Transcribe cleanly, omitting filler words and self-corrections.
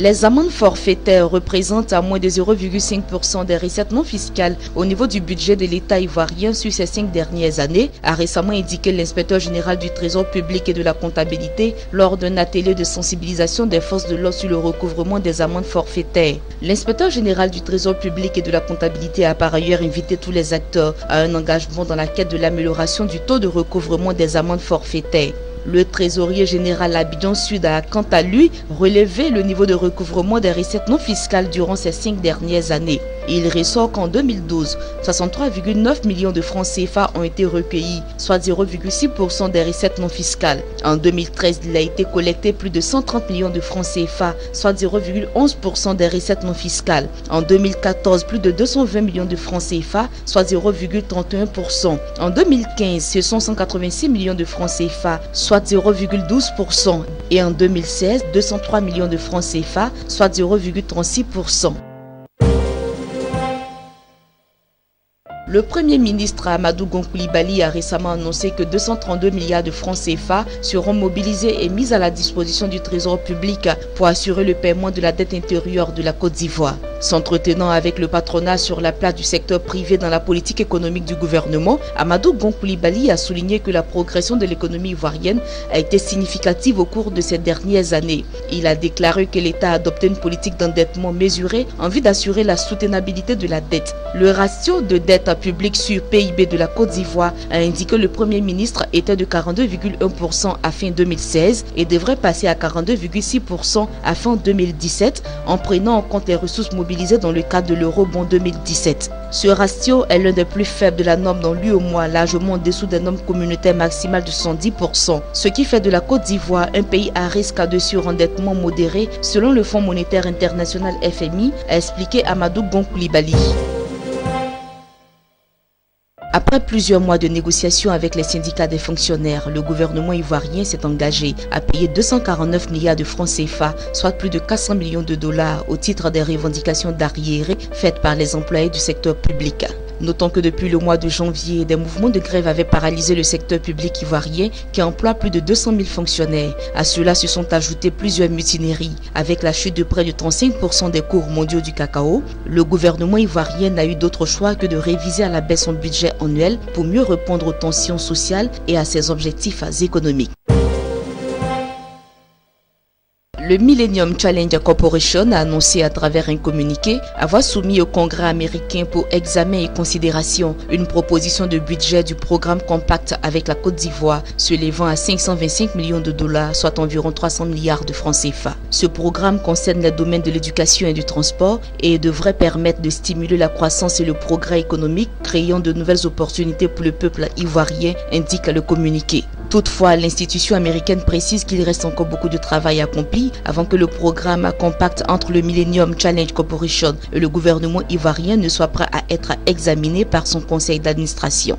Les amendes forfaitaires représentent à moins de 0,5% des recettes non fiscales au niveau du budget de l'État ivoirien sur ces 5 dernières années, a récemment indiqué l'inspecteur général du Trésor public et de la comptabilité lors d'un atelier de sensibilisation des forces de l'ordre sur le recouvrement des amendes forfaitaires. L'inspecteur général du Trésor public et de la comptabilité a par ailleurs invité tous les acteurs à un engagement dans la quête de l'amélioration du taux de recouvrement des amendes forfaitaires. Le trésorier général Abidjan Sud a quant à lui relevé le niveau de recouvrement des recettes non fiscales durant ces 5 dernières années. Il ressort qu'en 2012, 63,9 millions de francs CFA ont été recueillis, soit 0,6% des recettes non fiscales. En 2013, il a été collecté plus de 130 millions de francs CFA, soit 0,11% des recettes non fiscales. En 2014, plus de 220 millions de francs CFA, soit 0,31%. En 2015, ce sont 186 millions de francs CFA, soit 0,12%. Et en 2016, 203 millions de francs CFA, soit 0,36%. Le Premier ministre Amadou Gon Coulibaly a récemment annoncé que 232 milliards de francs CFA seront mobilisés et mis à la disposition du Trésor public pour assurer le paiement de la dette intérieure de la Côte d'Ivoire. S'entretenant avec le patronat sur la place du secteur privé dans la politique économique du gouvernement, Amadou Gon Coulibaly a souligné que la progression de l'économie ivoirienne a été significative au cours de ces dernières années. Il a déclaré que l'État a adopté une politique d'endettement mesurée en vue d'assurer la soutenabilité de la dette. Le ratio de dette publique sur PIB de la Côte d'Ivoire, a indiqué le Premier ministre, était de 42,1% à fin 2016 et devrait passer à 42,6% à fin 2017 en prenant en compte les ressources mobilisées dans le cadre de l'Eurobond 2017. Ce ratio est l'un des plus faibles de la norme dans l'UEMOA, largement en dessous des normes communautaires maximales de 110%, ce qui fait de la Côte d'Ivoire un pays à risque de surendettement modéré selon le Fonds monétaire international FMI, a expliqué Amadou Gon Coulibaly. Après plusieurs mois de négociations avec les syndicats des fonctionnaires, le gouvernement ivoirien s'est engagé à payer 249 milliards de francs CFA, soit plus de 400 millions de dollars au titre des revendications d'arriérés faites par les employés du secteur public. Notons que depuis le mois de janvier, des mouvements de grève avaient paralysé le secteur public ivoirien qui emploie plus de 200 000 fonctionnaires. À cela se sont ajoutées plusieurs mutineries. Avec la chute de près de 35% des cours mondiaux du cacao, le gouvernement ivoirien n'a eu d'autre choix que de réviser à la baisse son budget annuel pour mieux répondre aux tensions sociales et à ses objectifs économiques. Le Millennium Challenge Corporation a annoncé à travers un communiqué avoir soumis au Congrès américain pour examen et considération une proposition de budget du programme Compact avec la Côte d'Ivoire s'élevant à 525 millions de dollars, soit environ 300 milliards de francs CFA. Ce programme concerne les domaines de l'éducation et du transport et devrait permettre de stimuler la croissance et le progrès économique, créant de nouvelles opportunités pour le peuple ivoirien, indique le communiqué. Toutefois, l'institution américaine précise qu'il reste encore beaucoup de travail accompli avant que le programme Compact entre le Millennium Challenge Corporation et le gouvernement ivoirien ne soit prêt à être examiné par son conseil d'administration.